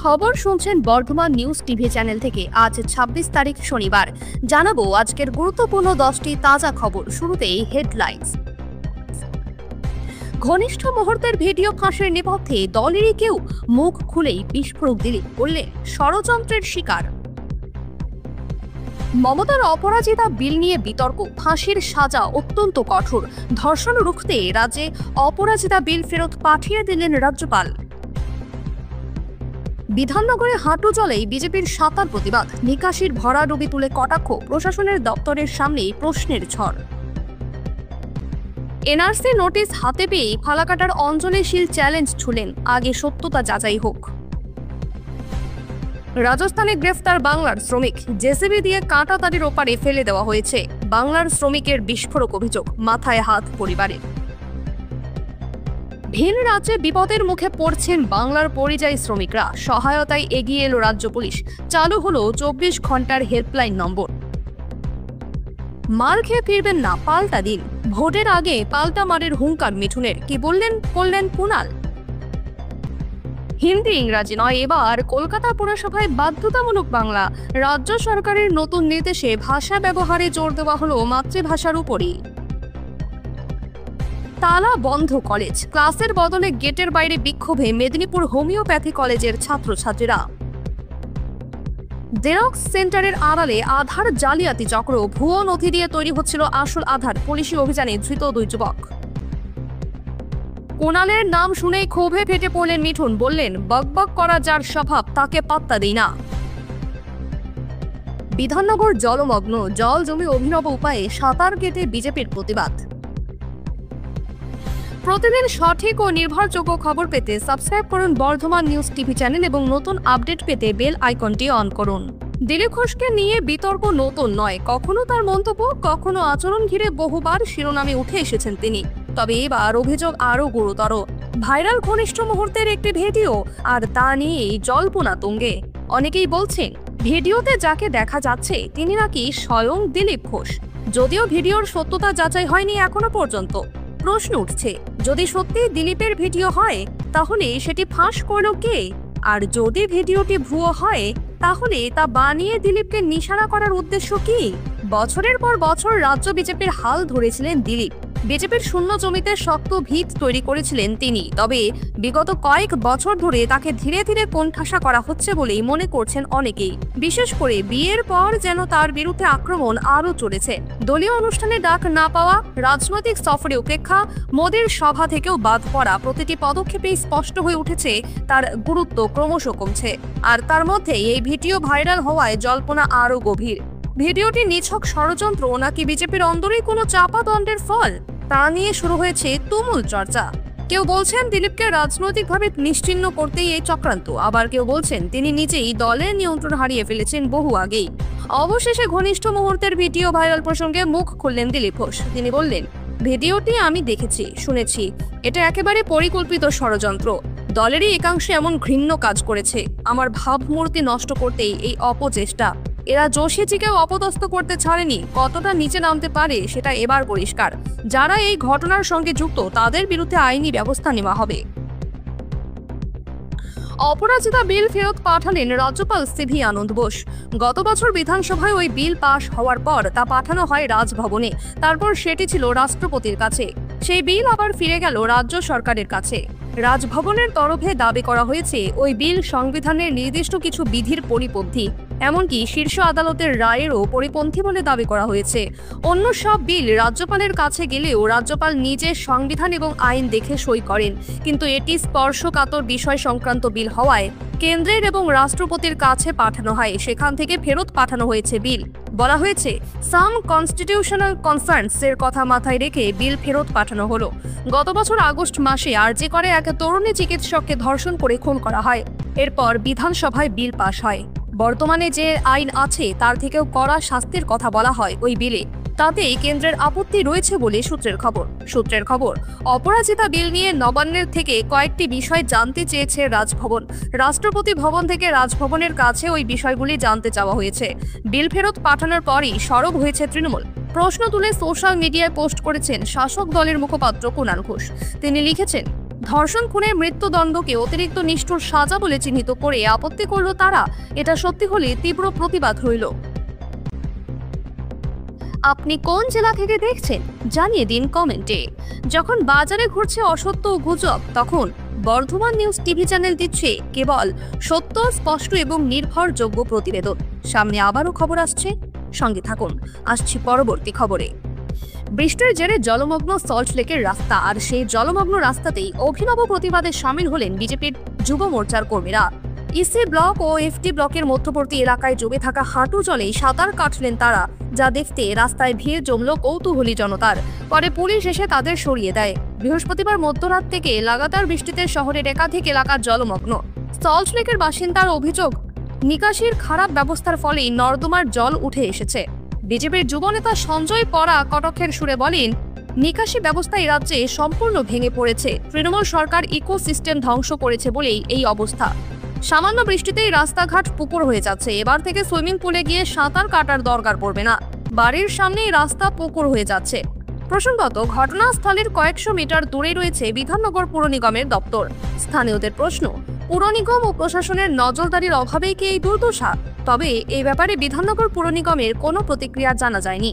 খবর শুনছেন Bardhaman news TV channel থেকে। আজ ২৬ তারিখ শনিবার। জানাবো আজকের গুরুত্বপূর্ণ 10টি তাজা খবর। শুরুতেই হেডলাইন্স। ঘনিষ্ঠ মুহূর্তের ভিডিও ফাঁসের নেপথ্যে দলেরই কেউ মুখ খুলেই বিস্ফোরক দিলীপ বললেন ষড়যন্ত্রের শিকার। মমতার অপরাজিতা বিল নিয়ে বিতর্ক, ফাঁসির সাজা অত্যন্ত কঠোর, ধর্ষণ রুখতে রাজ্যে অপরাজিতা বিল ফেরত পাঠিয়ে দিলেন রাজ্যপাল। বিধাননগরে হাঁটু জলেই বিজেপির সাঁতার প্রতিবাদ, নিকাশির ভরাডুবি তুলে কটাক্ষ, প্রশাসনের দপ্তরের সামনেই প্রশ্নের ঝড়। এনআরসি নোটিশ হাতে পেয়ে ফালাকাটার অঞ্জলি শীল চ্যালেঞ্জ ছুলেন, আগে সত্যতা যাচাই হোক। রাজস্থানে গ্রেফতার বাংলার শ্রমিক, জেসিবি দিয়ে কাঁটা তারের ওপারে ফেলে দেওয়া হয়েছে। বাংলার শ্রমিকের বিস্ফোরক অভিযোগ, মাথায় হাত পরিবারের। ভিন রাজ্যে বিপদের মুখে পড়ছেন বাংলার পরিযায়ী শ্রমিকরা, সহায়তায় এগিয়ে এলো রাজ্য পুলিশ। চালু হলো 24 ঘন্টার হেল্পলাইন নম্বর। মার খেয়ে ফিরবেন না, পাল্টা দিন। ভোটের আগে পাল্টা মারের হুঙ্কার মিঠুনের, কি বললেন কুণাল। হিন্দি ইংরাজি নয়, এবার কলকাতা পুরসভায় বাধ্যতামূলক বাংলা। রাজ্য সরকারের নতুন নির্দেশে ভাষা ব্যবহারে জোর দেওয়া হলো মাতৃভাষার উপরই। তালা বন্ধ কলেজ, ক্লাসের বদলে গেটের বাইরে বিক্ষোভে মেদিনীপুর হোমিওপ্যাথি কলেজের ছাত্রছাত্রীরা। জেরক্স সেন্টারের আড়ালে আধার জালিয়াতি চক্র, ভুয়ো নথি দিয়ে তৈরি হচ্ছিল আসল আধার। পুলিশি অভিযানে ধৃত 2 যুবক। কুণালের নাম শুনেই ক্ষোভে ফেটে পড়লেন মিঠুন, বললেন বকবক করা যার স্বভাব তাকে পাত্তা দেই না। বিধাননগর জলমগ্ন, জল জমে অভিনব উপায়ে সাঁতার কেটে বিজেপির প্রতিবাদ। প্রতিদিন সঠিক ও নির্ভরযোগ্য খবর পেতে সাবস্ক্রাইব করুন বর্ধমান নিউজ টিভি চ্যানেল এবং নতুন আপডেট পেতে বেল আইকনটি অন করুন। দিলীপ ঘোষকে নিয়ে বিতর্ক নতুন নয়, কখনো তার মন্তব্য, কখনো আচরণ ঘিরে বহুবার শিরোনামে উঠে এসেছেন তিনি। তবে এবার অভিযোগ আরও গুরুতর। ভাইরাল ঘনিষ্ঠ মুহূর্তের একটি ভিডিও, আর তা নিয়েই জল্পনা তুঙ্গে। অনেকেই বলছেন ভিডিওতে যাকে দেখা যাচ্ছে তিনি নাকি স্বয়ং দিলীপ ঘোষ। যদিও ভিডিওর সত্যতা যাচাই হয়নি এখনো পর্যন্ত। প্রশ্ন উঠছে, যদি সত্যি দিলীপের ভিডিও হয় তাহলে সেটি ফাঁস করল কে? আর যদি ভিডিওটি ভুয়ো হয় তাহলে তা বানিয়ে দিলীপকে নিশানা করার উদ্দেশ্য কি? বছরের পর বছর রাজ্য বিজেপির হাল ধরেছিলেন দিলীপ। বিজেপির শূন্য জমিতে শক্ত ভিত তৈরি করেছিলেন তিনি। তবে বিগত কয়েক বছর ধরে তাকে ধীরে ধীরে কোণঠাসা করা হচ্ছে বলেই মনে করছেন অনেকেই। বিশেষ করে বিয়ের পর যেন তার বিরুদ্ধে আক্রমণ আরও চলেছে। দলীয় অনুষ্ঠানে ডাক না পাওয়া, রাজনৈতিক সফরে উপেক্ষা, মোদির সভা থেকেও বাদ পড়া, প্রতিটি পদক্ষেপেই স্পষ্ট হয়ে উঠেছে তার গুরুত্ব ক্রমশ কমছে। আর তার মধ্যে এই ভিডিও ভাইরাল হওয়ায় জল্পনা আরও গভীর। ভিডিওটি নিছক ষড়যন্ত্র নাকি বিজেপির অন্দরেই কোনো চাপাদণ্ডের ফল, তা নিয়ে শুরু হয়েছে তুমুল চর্চা। কেউ বলছেন দিলীপকে রাজনৈতিকভাবে নিশ্চিহ্ন করতেই এই চক্রান্ত, আবার কেউ বলছেন তিনি নিজেই দলের নিয়ন্ত্রণ হারিয়ে ফেলেছেন বহু আগেই। অবশেষে ঘনিষ্ঠ মুহূর্তের ভিডিও ভাইরাল প্রসঙ্গে মুখ খুললেন দিলীপ ঘোষ। তিনি বললেন, ভিডিওটি আমি দেখেছি, শুনেছি, এটা একেবারে পরিকল্পিত ষড়যন্ত্র। দলেরই একাংশে এমন ঘৃণ্য কাজ করেছে। আমার ভাবমূর্তি নষ্ট করতেই এই অপচেষ্টা। এরা যোশীজিকেও অপদস্থ করতে ছাড়েনি। কতটা নিচে নামতে পারে সেটা এবার পরিষ্কার। যারা এই ঘটনার সঙ্গে যুক্ত তাদের বিরুদ্ধে আইনি ব্যবস্থা নেওয়া হবে। অপরাজিতা বিল ফেরত পাঠালেন রাজ্যপাল সিভি আনন্দ বোস। গত বছর বিধানসভায় ওই বিল পাশ হওয়ার পর তা পাঠানো হয় রাজভবনে, তারপর সেটি ছিল রাষ্ট্রপতির কাছে। সেই বিল আবার ফিরে গেল রাজ্য সরকারের কাছে। রাজভবনের তরফে দাবি করা হয়েছে ওই বিল সংবিধানের নির্দিষ্ট কিছু বিধির পরিপন্থী, এমনকি শীর্ষ আদালতের রায়েরও পরিপন্থী বলে দাবি করা হয়েছে। অন্য সব বিল রাজ্যপালের কাছে গেলেও রাজ্যপাল নিজে সংবিধান এবং আইন দেখে সই করেন, কিন্তু এটি স্পর্শকাতর বিষয় সংক্রান্ত বিল হওয়ায় কেন্দ্রের এবং রাষ্ট্রপতির কাছে পাঠানো হয়। সেখান থেকে ফেরত পাঠানো হয়েছে বিল। বলা হয়েছে সাম কনস্টিটিউশনাল কনসার্নস এর কথা মাথায় রেখে বিল ফেরত পাঠানো হলো। গত বছর আগস্ট মাসে আরজি করে এক তরুণী চিকিৎসককে ধর্ষণ করে খুন করা হয়। এরপর বিধানসভায় বিল পাশ হয়। বর্তমানে যে আইন আছে তার থেকেও কড়া শাস্তির কথা বলা হয় ওই বিলে। তাতেই কেন্দ্রের আপত্তি রয়েছে বলে সূত্রের খবর। অপরাজিতা বিল নিয়ে নবান্নের থেকে কয়েকটি বিষয় জানতে চেয়েছে রাজভবন। রাষ্ট্রপতি ভবন থেকে রাজভবনের কাছে ওই বিষয়গুলি জানতে চাওয়া হয়েছে। বিল ফেরত পাঠানোর পরই সরব হয়েছে তৃণমূল। প্রশ্ন তুলে সোশ্যাল মিডিয়ায় পোস্ট করেছেন শাসক দলের মুখপাত্র কুণাল ঘোষ। তিনি লিখেছেন, ধর্ষণ খুনের মৃত্যুদণ্ডকে অতিরিক্ত নিষ্ঠুর সাজা বলে চিহ্নিত করে আপত্তি করল তারা। এটা সত্যি হলে তীব্র প্রতিবাদ হইল। আপনি কোন জেলা থেকে দেখছেন জানিয়ে দিন কমেন্টে। যখন বাজারে ঘুরছে অসত্য ও গুজব, তখন বর্ধমান নিউজ টিভি চ্যানেল দিচ্ছে কেবল সত্য, স্পষ্ট এবং নির্ভরযোগ্য প্রতিবেদন। সামনে আবারও খবর আসছে, সঙ্গে থাকুন। আসছি পরবর্তী খবরে। বৃষ্টির জেরে জলমগ্ন সল্টলেকের রাস্তা, আর সেই জলমগ্ন রাস্তাতেই অভিনব প্রতিবাদে সামিল হলেন বিজেপির যুব মোর্চার কর্মীরা। ইসি ব্লক ও এফটি ব্লকের মধ্যবর্তী এলাকায় জমে থাকা হাঁটু জলে সাঁতার কাটলেন তারা, যা দেখতে রাস্তায় ভিড় জমল কৌতূহলী জনতার। পরে পুলিশ এসে তাদের সরিয়ে দেয়। বৃহস্পতিবার মধ্যরাত থেকে লাগাতার বৃষ্টিতে শহরের একাধিক এলাকা জলমগ্ন। সল্টলেকের বাসিন্দার অভিযোগ, নিকাশির খারাপ ব্যবস্থার ফলেই নর্দমার জল উঠে এসেছে। বিজেপির যুবনেতা সঞ্জয় পরা কটকের সুরে বলেন, নিকাশি ব্যবস্থা এই রাজ্যে সম্পূর্ণ ভেঙে পড়েছে। তৃণমূল সরকার ইকোসিস্টেম ধ্বংস করেছে বলেই এই অবস্থা। সামান্য বৃষ্টিতেই রাস্তাঘাট পুকুর হয়ে যাচ্ছে। এবার থেকে সুইমিং পুলে গিয়ে সাঁতার কাটার দরকার পড়বে না, বাড়ির সামনেই রাস্তা পুকুর হয়ে যাচ্ছে। প্রসঙ্গত, ঘটনাস্থলের কয়েকশো মিটার দূরে রয়েছে বিধাননগর পুর নিগমের দপ্তর। স্থানীয়দের প্রশ্ন, পুর নিগম ও প্রশাসনের নজরদারির অভাবেই কি এই দুর্দশা? তবে এই ব্যাপারে বিধাননগর পুর নিগমের কোনো প্রতিক্রিয়া জানা যায়নি।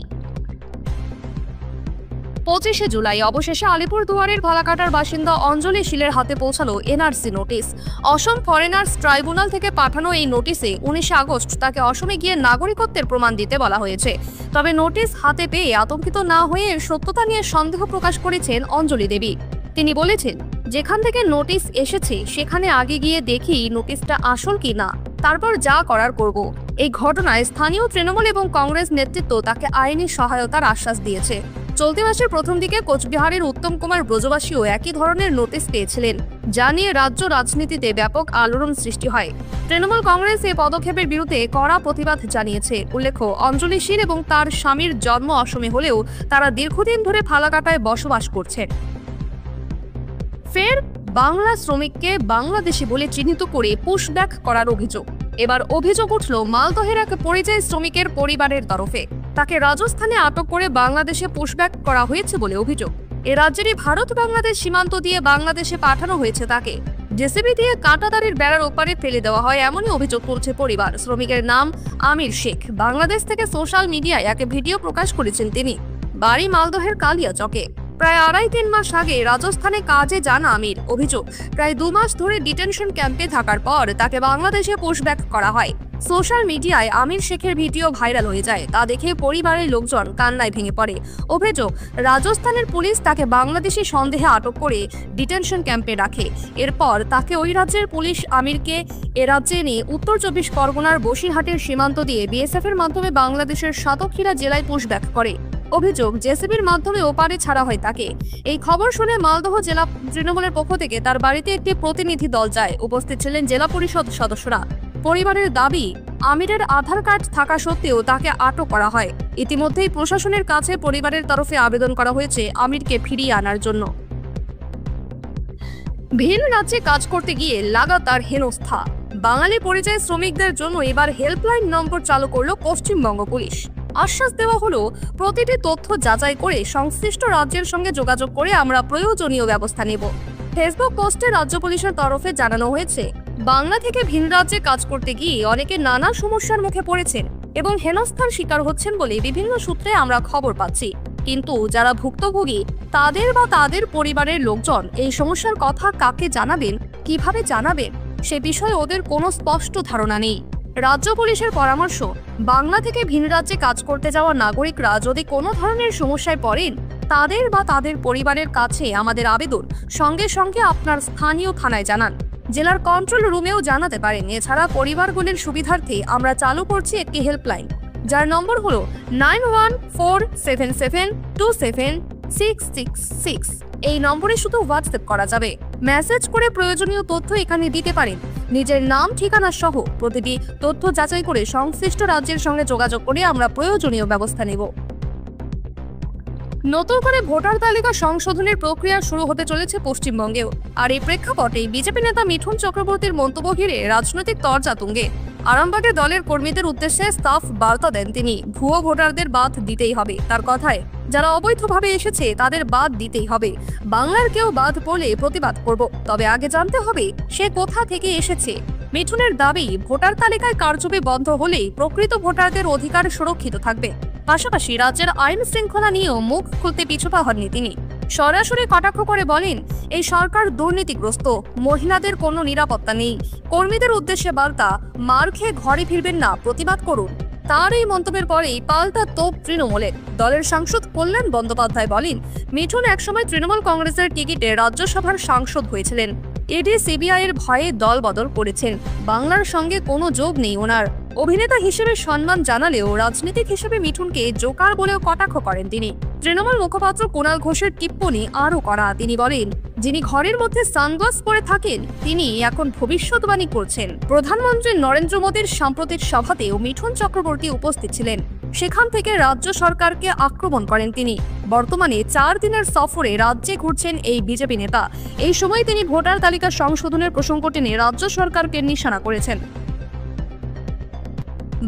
25শে জুলাই অবশেষে আলিপুরদুয়ারের ভালাকাটার বাসিন্দা অঞ্জলি শীলের হাতে পৌঁছালো এনআরসি নোটিশ। অসম ফরেনার্স ট্রাইব্যুনাল থেকে পাঠানো এই নোটিশে 19শে আগস্ট তাকে অসমে গিয়ে নাগরিকত্বের প্রমাণ দিতে বলা হয়েছে। তবে নোটিশ হাতে পেয়ে আতঙ্কিত না হয়ে সত্যতা নিয়ে সন্দেহ প্রকাশ করেছেন অঞ্জলি দেবী। তিনি বলেছেন, যেখান থেকে নোটিশ এসেছে সেখানে আগে গিয়ে দেখি নোটিশটা আসল কি না, তারপর যা করার করব। এই ঘটনায় স্থানীয় তৃণমূল এবং কংগ্রেস নেতৃত্ব তাকে আইনি সহায়তার আশ্বাস দিয়েছে। চলতি মাসের প্রথম দিকে কোচবিহারের উত্তম কুমার ব্রজবাসীও একই ধরনের নোটিশ পেয়েছিলেন, যা নিয়ে রাজ্য রাজনীতিতে ব্যাপক আলোড়ন সৃষ্টি হয়। তৃণমূল কংগ্রেস এই পদক্ষেপের বিরুদ্ধে কড়া প্রতিবাদ জানিয়েছে। উল্লেখ্য, অঞ্জলি শীল এবং তার স্বামীর জন্ম অসমে হলেও তারা দীর্ঘদিন ধরে ফালাকাটায় বসবাস করছেন। ফের বাংলা শ্রমিককে বাংলাদেশি বলে চিহ্নিত করে পুশব্যাক করার অভিযোগ। এবার অভিযোগ উঠল মালদহের এক পরিযায়ী শ্রমিকের পরিবারের তরফে। তাকে রাজস্থানে আটক করে বাংলাদেশে পুশব্যাক করা হয়েছে বলে অভিযোগ। এ রাজ্যেরই ভারত বাংলাদেশ সীমান্ত দিয়ে বাংলাদেশে পাঠানো হয়েছে তাকে। জেসিবি দিয়ে কাঁটাতারের বেড়ার ওপারে ফেলে দেওয়া হয়, এমনই অভিযোগ করছে পরিবার। শ্রমিকের নাম আমির শেখ। বাংলাদেশ থেকে সোশ্যাল মিডিয়ায় এক ভিডিও প্রকাশ করেছেন তিনি। বাড়ি মালদহের কালিয়াচকে। প্রায় 2.5-3 মাস আগে রাজস্থানে কাজে যান আমির। অভিযোগ, প্রায় 2 মাস ধরে ডিটেনশন ক্যাম্পে থাকার পর তাকে বাংলাদেশে পুশব্যাক করা হয়। সোশ্যাল মিডিয়ায় আমির শেখের ভিডিও ভাইরাল হয়ে যায়। তা দেখে পরিবারের লোকজন কান্নায় ভেঙে পড়ে। অভিযোগ, রাজস্থানের পুলিশ তাকে বাংলাদেশি সন্দেহে আটক করে ডিটেনশন ক্যাম্পে রাখে। এরপর তাকে ওই রাজ্যের পুলিশ আমিরকে এ রাজ্যে নিয়ে উত্তর 24 পরগনার বসিরহাটের সীমান্ত দিয়ে বিএসএফ এর মাধ্যমে বাংলাদেশের সাতক্ষীরা জেলায় পুশব্যাক করে। অভিযোগ, জেসিবির মাধ্যমে ওপারে ছাড়া হয় তাকে। এই খবর শুনে মালদহ জেলা তৃণমূলের পক্ষ থেকে তার বাড়িতে একটি প্রতিনিধি দল যায়। উপস্থিত ছিলেন জেলা পরিষদ সদস্যরা। পরিবারের দাবি, আমিরের আধার কার্ড থাকা সত্ত্বেও তাকে আটক করা হয়। ইতিমধ্যেই প্রশাসনের কাছে পরিবারের তরফে আবেদন করা হয়েছে আমিরকে ফিরিয়ে আনার জন্য। ভিন রাজ্যে কাজ করতে গিয়ে লাগাতার হেনস্থা। বাঙালি পরিযায়ী শ্রমিকদের জন্য এবার হেল্পলাইন নম্বর চালু করল পশ্চিমবঙ্গ পুলিশ। আশ্বাস দেওয়া হলো, প্রতিটি তথ্য যাচাই করে সংশ্লিষ্ট রাজ্যের সঙ্গে যোগাযোগ করে আমরা প্রয়োজনীয় ব্যবস্থা নেব। ফেসবুক পোস্টে রাজ্য পুলিশের তরফে জানানো হয়েছে, বাংলা থেকে ভিন রাজ্যে কাজ করতে গিয়ে অনেকে নানা সমস্যার মুখে পড়েছেন এবং হেনস্থার শিকার হচ্ছেন বলে বিভিন্ন সূত্রে আমরা খবর পাচ্ছি। কিন্তু যারা ভুক্তভোগী তাদের বা তাদের পরিবারের লোকজন এই সমস্যার কথা কাকে জানাবেন, কিভাবে জানাবেন, সে বিষয়ে ওদের কোনো স্পষ্ট ধারণা নেই। রাজ্য পুলিশের পরামর্শ, বাংলা থেকে ভিন রাজ্যে কাজ করতে যাওয়া নাগরিকরা যদি কোনো ধরনের সমস্যায় পড়েন, তাদের বা তাদের পরিবারের কাছে আমাদের আবেদন সঙ্গে সঙ্গে আপনার স্থানীয় থানায় জানান। জেলার কন্ট্রোল রুমেও জানাতে পারেন। এছাড়া পরিবারগুলির সুবিধার্থে আমরা চালু করছি একটি হেল্পলাইন, যার নম্বর হলো 9147727666। এই নম্বরে শুধু হোয়াটসঅ্যাপ করা যাবে। মেসেজ করে প্রয়োজনীয় তথ্য এখানে দিতে পারেন। নিজের নাম, ঠিকানা সহ প্রতিটি তথ্য যাচাই করে সংশ্লিষ্ট রাজ্যের সঙ্গে যোগাযোগ করে আমরা প্রয়োজনীয় ব্যবস্থা নেব। নতুন করে ভোটার তালিকা সংশোধনের প্রক্রিয়া শুরু হতে চলেছে পশ্চিমবঙ্গেও। আর এই প্রেক্ষাপটেই বিজেপি নেতা মিঠুন চক্রবর্তীর মন্তব্য ঘিরে রাজনৈতিক তরজা তুঙ্গে। আরামবাগে দলের কর্মীদের উদ্দেশ্যে স্টাফ বার্তা দেন তিনি। ভুয়ো ভোটারদের বাদ দিতেই হবে। তার কথায়, যারা অবৈধভাবে এসেছে তাদের বাদ দিতেই হবে। বাংলার কেউ বাদ পড়লে প্রতিবাদ করব, তবে আগে জানতে হবে সে কোথা থেকে এসেছে। মিঠুনের দাবি, ভোটার তালিকায় কারচুপি বন্ধ হলেই প্রকৃত ভোটারদের অধিকার সুরক্ষিত থাকবে। পাশাপাশি রাজ্যের আইন শৃঙ্খলা নিয়েও মুখ খুলতে পিছুপা হননি তিনি। সরাসরি কটাক্ষ করে বলেন, এই সরকার দুর্নীতিগ্রস্ত, মহিলাদের কোনো নিরাপত্তা নেই। কর্মীদের উদ্দেশ্যে বার্তা, মার খেয়ে ঘরে ফিরবেন না, প্রতিবাদ করুন। তার এই মন্তব্যের পরেই পাল্টা তোপ তৃণমূলের। দলের সাংসদ কল্যাণ বন্দ্যোপাধ্যায় বলেন, মিঠুন একসময় তৃণমূল কংগ্রেসের টিকিটে রাজ্যসভার সাংসদ হয়েছিলেন। ইডি সিবিআই এর ভয়ে দল বদল করেছেন। বাংলার সঙ্গে কোনো যোগ নেই ওনার। অভিনেতা হিসেবে সম্মান জানালেও রাজনীতিক হিসেবে মিঠুনকে জোকার বলেও কটাক্ষ করেন তিনি। তৃণমূল মুখপাত্র কুণাল ঘোষের টিপ্পনি আরও কড়া। তিনি বলেন, যিনি ঘরের মধ্যে সানগ্লাস পরে থাকেন তিনি এখন ভবিষ্যৎবাণী করছেন। প্রধানমন্ত্রী নরেন্দ্র মোদীর সাম্প্রতিক সভাতেও মিঠুন চক্রবর্তী উপস্থিত ছিলেন। সেখান থেকে রাজ্য সরকারকে আক্রমণ করেন তিনি। বর্তমানে 4 দিনের সফরে রাজ্যে ঘুরছেন এই বিজেপি নেতা। এই সময় তিনি ভোটার তালিকা সংশোধনের প্রসঙ্গ টেনে রাজ্য সরকারকে নিশানা করেছেন।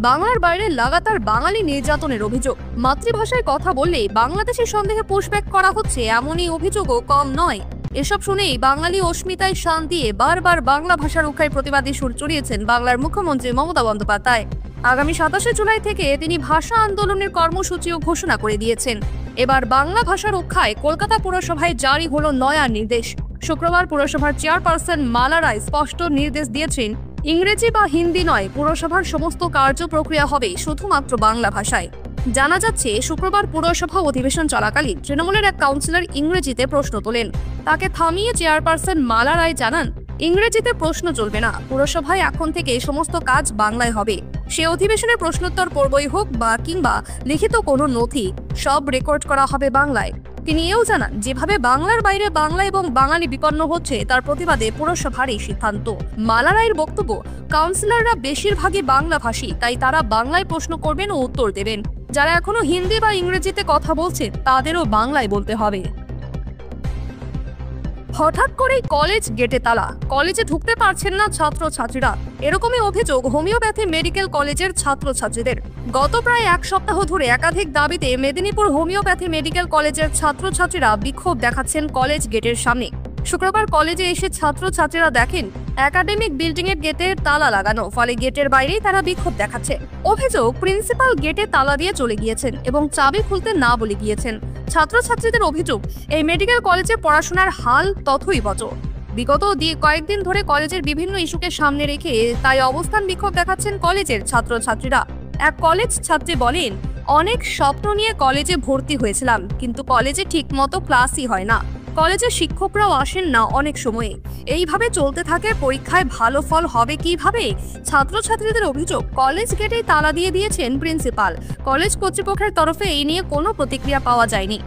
বাংলার বাইরে লাগাতার বাঙালি নির্যাতনের অভিযোগ। মাতৃভাষায় কথা বললে বাংলাদেশি সন্দেহে পুশব্যাক করা হচ্ছে, এমনই অভিযোগও কম নয়। এসব শুনেই বাঙালি অস্মিতায় শান দিয়ে বারবার বাংলা ভাষা রক্ষায় প্রতিবাদী সুর চড়িয়েছেন বাংলার মুখ্যমন্ত্রী মমতা বন্দ্যোপাধ্যায়। আগামী 27 জুলাই থেকে তিনি ভাষা আন্দোলনের কর্মসূচিও ঘোষণা করে দিয়েছেন। এবার বাংলা ভাষা রক্ষায় কলকাতা পুরসভায় জারি হলো নয়া নির্দেশ। শুক্রবার পুরসভার চেয়ারপারসন মালা রায় স্পষ্ট নির্দেশ দিয়েছেন, ইংরেজি বা হিন্দি নয়, পুরসভার সমস্ত কার্য প্রক্রিয়া হবে শুধুমাত্র বাংলা ভাষায়। জানা যাচ্ছে, শুক্রবার পুরসভা অধিবেশন চলাকালীন তৃণমূলের এক কাউন্সিলর ইংরেজিতে প্রশ্ন তোলেন। তাকে থামিয়ে চেয়ারপারসন মালা রায় জানান, ইংরেজিতে প্রশ্ন চলবে না, পুরসভায় এখন থেকে সমস্ত কাজ বাংলায় হবে। সে অধিবেশনে প্রশ্নোত্তর পর্বই হোক বা কিংবা লিখিত কোনো নথি, সব রেকর্ড করা হবে বাংলায়। তিনি এও জানান, যেভাবে বাংলার বাইরে বাংলা এবং বাঙালি বিপন্ন হচ্ছে তার প্রতিবাদে পুরসভার এই সিদ্ধান্ত। মালা রায়ের বক্তব্য, কাউন্সিলররা বেশিরভাগই বাংলাভাষী, তাই তারা বাংলায় প্রশ্ন করবেন ও উত্তর দেবেন। যারা এখনো হিন্দি বা ইংরেজিতে কথা বলছে তাদেরও বাংলায় বলতে হবে। হঠাৎ করেই কলেজ গেটে তালা, কলেজে ঢুকতে পারছেন না ছাত্রছাত্রীরা। এরকমই অভিযোগ হোমিওপ্যাথি মেডিকেল কলেজের ছাত্রছাত্রীদের। গত প্রায় 1 সপ্তাহ ধরে একাধিক দাবিতে মেদিনীপুর হোমিওপ্যাথি মেডিকেল কলেজের ছাত্রছাত্রীরা বিক্ষোভ দেখাচ্ছেন কলেজ গেটের সামনে। শুক্রবার কলেজে এসে ছাত্রছাত্রীরা দেখেন একাডেমিক বিল্ডিং এর গেটে তালা লাগানো, ফলে গেটের বাইরেই তারা বিক্ষোভ দেখাচ্ছে। অভিযোগ, প্রিন্সিপাল গেটে তালা দিয়ে চলে গিয়েছেন এবং চাবি খুলতে না বলে গিয়েছেন। ছাত্রছাত্রীদের অভিযোগ, এই মেডিকেল কলেজে পড়াশোনার হাল তথৈবচ। বিগত কয়েকদিন ধরে কলেজের বিভিন্ন ইস্যুকে সামনে রেখে তাই অবস্থান বিক্ষোভ দেখাচ্ছেন কলেজের ছাত্রছাত্রীরা। এক কলেজ ছাত্রী বলেন, অনেক স্বপ্ন নিয়ে কলেজে ভর্তি হয়েছিলাম, কিন্তু কলেজে ঠিকমতো ক্লাসই হয় না, কলেজের শিক্ষকরাও আসেন না অনেক সময়ে। এইভাবে চলতে থাকে, পরীক্ষায় ভালো ফল হবে কিভাবে? ছাত্রছাত্রীদের অভিযোগ, কলেজ গেটেই তালা দিয়ে দিয়েছেন প্রিন্সিপাল। কলেজ কর্তৃপক্ষের তরফে এই নিয়ে কোনো প্রতিক্রিয়া পাওয়া যায়নি।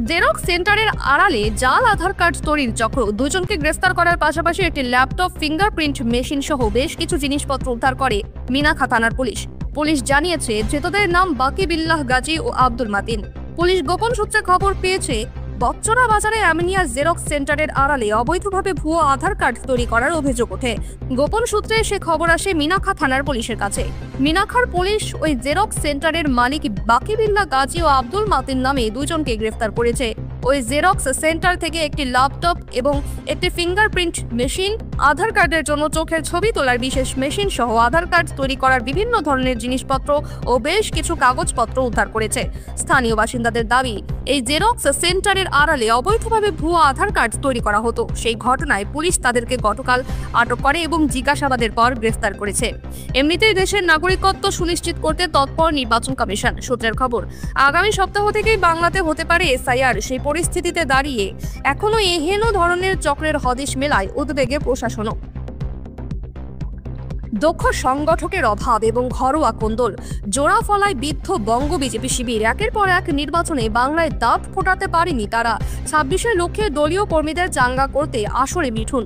জেরক্স সেন্টারের আড়ালে জাল আধার কার্ড তৈরির চক্র, 2 জনকে গ্রেফতার করার পাশাপাশি একটি ল্যাপটপ, ফিঙ্গারপ্রিন্ট মেশিন সহ বেশ কিছু জিনিসপত্র উদ্ধার করে মিনাখা থানার পুলিশ। পুলিশ জানিয়েছে, ধৃতদের নাম বাকি বিল্লাহ গাজী ও আব্দুল মাতিন। পুলিশ গোপন সূত্রে খবর পেয়েছে, বচ্চরা বাজারে অ্যামিনিয়া জেরক্স সেন্টারের আড়ালে অবৈধভাবে ভুয়ো আধার কার্ড তৈরি করার অভিযোগ ওঠে। গোপন সূত্রে সে খবর আসে মিনাখা থানার পুলিশের কাছে। মিনাখার পুলিশ ওই জেরক্স সেন্টারের মালিক বাকি বিল্লাহ গাজী ও আব্দুল মাতিন নামে 2 জনকে গ্রেফতার করেছে। ওই জেরক্স সেন্টার থেকে একটি ল্যাপটপ এবং একটি ফিঙ্গারপ্রিন্ট মেশিন, আধার কার্ডের জন্য চোখের ছবি তোলার বিশেষ মেশিন সহ আধার কার্ড তৈরি করার বিভিন্ন ধরনের জিনিসপত্র ও বেশ কিছু কাগজপত্র উদ্ধার করেছে। স্থানীয় বাসিন্দাদের দাবি, এই জেরক্স সেন্টারের আড়ালে অবৈধভাবে ভুয়ো আধার কার্ড তৈরি করা হতো। সেই ঘটনায় পুলিশ তাদেরকে গতকাল আটক করে এবং জিজ্ঞাসাবাদের পর গ্রেফতার করেছে। এমনিতেই দেশের নাগরিকত্ব সুনিশ্চিত করতে তৎপর নির্বাচন কমিশন। সূত্রের খবর, আগামী সপ্তাহ থেকেই বাংলাতে হতে পারে এসআইআর। সেই পরিস্থিতিতে দাঁড়িয়ে এখনো এহেন ধরনের চক্রের হদিশ মেলায় উদ্বেগে প্রশাসনও। দক্ষ সংগঠকের অভাব এবং ঘরোয়া কোন্দল, জোড়াফলায় বিদ্ধ বঙ্গ বিজেপি শিবির। একের পর এক নির্বাচনে বাংলায় দাঁত ফোটাতে পারেনি তারা। 26 লক্ষে দলীয় কর্মীদের চাঙ্গা করতে আসরে মিঠুন।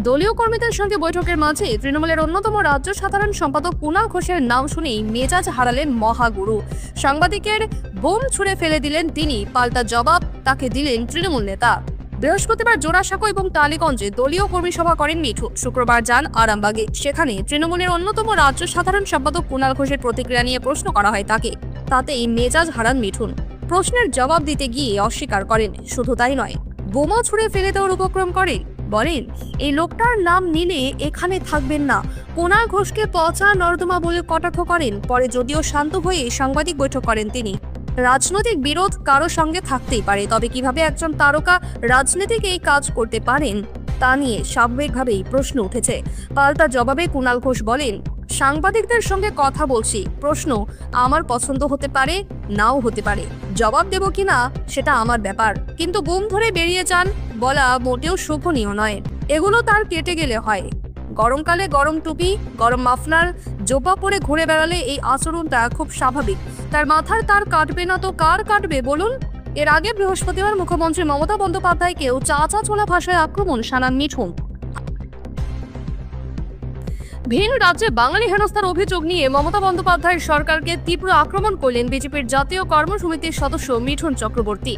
দলীয় কর্মীদের সঙ্গে বৈঠকের মাঝে তৃণমূলের অন্যতম রাজ্য সাধারণ সম্পাদক কুণাল ঘোষের নাম শুনেই মেজাজ হারালেন মহাগুরু। সাংবাদিকের বোম ছুড়ে ফেলে দিলেন তিনি, পাল্টা জবাব তাকে দিলেন তৃণমূল নেতা। বৃহস্পতিবার জোড়াসাঁকো এবং টালিগঞ্জে দলীয় কর্মী সভা করেন মিঠু। শুক্রবার যান আরামবাগে। সেখানে তৃণমূলের অন্যতম রাজ্য সাধারণ সম্পাদক কুণাল ঘোষের প্রতিক্রিয়া নিয়ে প্রশ্ন করা হয় তাকে। তাতেই মেজাজ হারান মিঠুন। প্রশ্নের জবাব দিতে গিয়ে অস্বীকার করেন। শুধু তাই নয়, বোমা ছুড়ে ফেলে দেওয়ার উপক্রম করেন। বলেন, এই লোকটার নাম নিলে এখানে থাকবেন না। কুণাল ঘোষকে পচা নর্দমা বলে কটাক্ষ করেন। পরে যদিও শান্ত হয়ে সাংবাদিক বৈঠক করেন তিনি। রাজনৈতিক বিরোধ কারো সঙ্গে থাকতেই পারে, তবে কিভাবে একজন তারকা রাজনীতিক এই কাজ করতে পারেন তা নিয়ে স্বাভাবিকভাবেই প্রশ্ন উঠেছে। পাল্টা জবাবে কুণাল ঘোষ বলেন, সাংবাদিকদের সঙ্গে কথা বলছি, প্রশ্ন আমার পছন্দ হতে পারে, নাও হতে পারে, জবাব দেব কিনা সেটা আমার ব্যাপার, কিন্তু বুম ধরে বেরিয়ে যান বলা মোটেও শোভনীয় নয়। এগুলো তার কেটে গেলে হয়। গরমকালে গরম টুপি, গরম মাফলার, জোপা পরে ঘুরে বেড়ালে এই আচরণটা খুব স্বাভাবিক। তার মাথার তার কাটবে না তো কার কাটবে বলুন? এর আগে বৃহস্পতিবার মুখ্যমন্ত্রী মমতা বন্দ্যোপাধ্যায়কেও চাচা ছোলা ভাষায় আক্রমণ শানান মিঠুন। ভিন রাজ্যে বাঙালি হেনস্থার অভিযোগ নিয়ে মমতা বন্দ্যোপাধ্যায়ের সরকারকে তীব্র আক্রমণ করলেন বিজেপির জাতীয় কর্মসমিতির সদস্য মিঠুন চক্রবর্তী।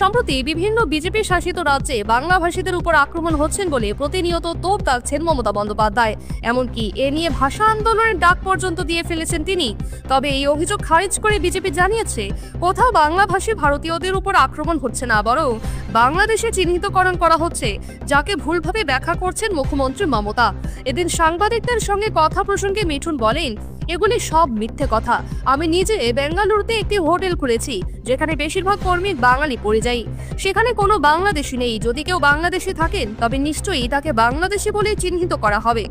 সম্প্রতি বিভিন্ন বিজেপি শাসিত রাজ্যে বাংলাভাষীদের উপর আক্রমণ হচ্ছেন বলে প্রতিনিয়ত তোপ দাগছেন মমতা বন্দ্যোপাধ্যায়। এমনকি এ নিয়ে ভাষা আন্দোলনের ডাক পর্যন্ত দিয়ে ফেলেছেন তিনি। তবে এই অভিযোগ খারিজ করে বিজেপি জানিয়েছে, কোথাও বাংলাভাষী ভারতীয়দের উপর আক্রমণ হচ্ছে না, বরং বাংলাদেশে চিহ্নিতকরণ করা হচ্ছে, যাকে ভুলভাবে ব্যাখ্যা করছেন মুখ্যমন্ত্রী মমতা। এদিন সাংবাদিকদের সঙ্গে কথা প্রসঙ্গে মিঠুন বলেন, এগুলি সব মিথ্যে কথা। আমি নিজে বেঙ্গালুরুতে একটি হোটেল খুলেছি, যেখানে বেশিরভাগ কর্মী বাঙালি পরিযায়ী। সেখানে কোনো বাংলাদেশি নেই। যদি কেউ বাংলাদেশি থাকেন তবে নিশ্চয়ই তাকে বাংলাদেশি বলে চিহ্নিত করা হবে।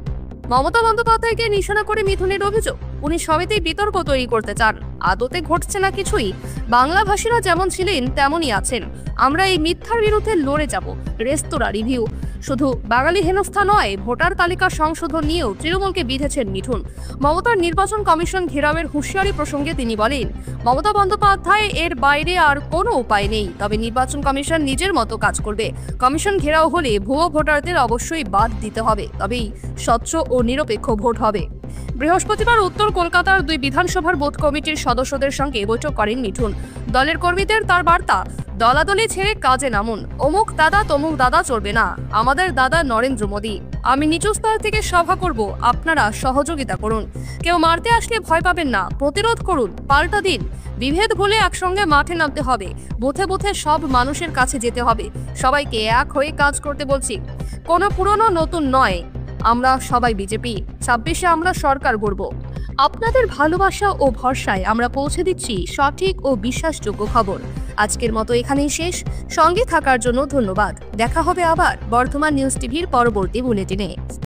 মমতা বন্দ্যোপাধ্যায়কে নিশানা করে মিঠুনের অভিযোগ, উনি সবেতেই বিতর্ক তৈরি করতে চান। আদতে ঘটছে না কিছুই। বাংলাভাষীরা যেমন ছিলেন তেমনই আছেন। আমরা এই মিথ্যার বিরুদ্ধে লড়ে যাব। রেস্তোরাঁ রিভিউ, শুধু বাঙালি হেনস্থা নয়, ভোটার তালিকা সংশোধন নিয়েও তৃণমূলকে বিঁধেছেন মিঠুন। মমতার নির্বাচন কমিশন ঘেরাওয়ের হুঁশিয়ারি প্রসঙ্গে তিনি বলেন, মমতা বন্দ্যোপাধ্যায় এর বাইরে আর কোনো উপায় নেই। তবে নির্বাচন কমিশন নিজের মতো কাজ করবে। কমিশন ঘেরাও হলে ভুয়ো ভোটারদের অবশ্যই বাদ দিতে হবে, তবেই স্বচ্ছ ও নিরপেক্ষ ভোট হবে। বৃহস্পতিবার উত্তর কলকাতার 2 বিধানসভার বুথ কমিটির সদস্যদের সঙ্গে বৈঠক করেন মিঠুন। দলের কর্মীদের তার বার্তা, দলাদলি ছেড়ে কাজে নামুন। অমুক দাদা তমুক দাদা চলবে না, আমাদের দাদা নরেন্দ্র মোদী। আমি নিচু স্তর থেকে সভা করব, আপনারা সহযোগিতা করুন। কেউ মারতে আসলে ভয় পাবেন না, প্রতিরোধ করুন, পাল্টা দিন। বিভেদ ভুলে একসঙ্গে মাঠে নামতে হবে। বুথে বুথে সব মানুষের কাছে যেতে হবে। সবাইকে এক হয়ে কাজ করতে বলছি। কোনো পুরনো নতুন নয়, আমরা সবাই বিজেপি। 26-এ আমরা সরকার গড়ব। আপনাদের ভালোবাসা ও ভরসায় আমরা পৌঁছে দিচ্ছি সঠিক ও বিশ্বাসযোগ্য খবর। আজকের মতো এখানেই শেষ। সঙ্গে থাকার জন্য ধন্যবাদ। দেখা হবে আবার বর্ধমান নিউজ টিভির পরবর্তী বুলেটিনে।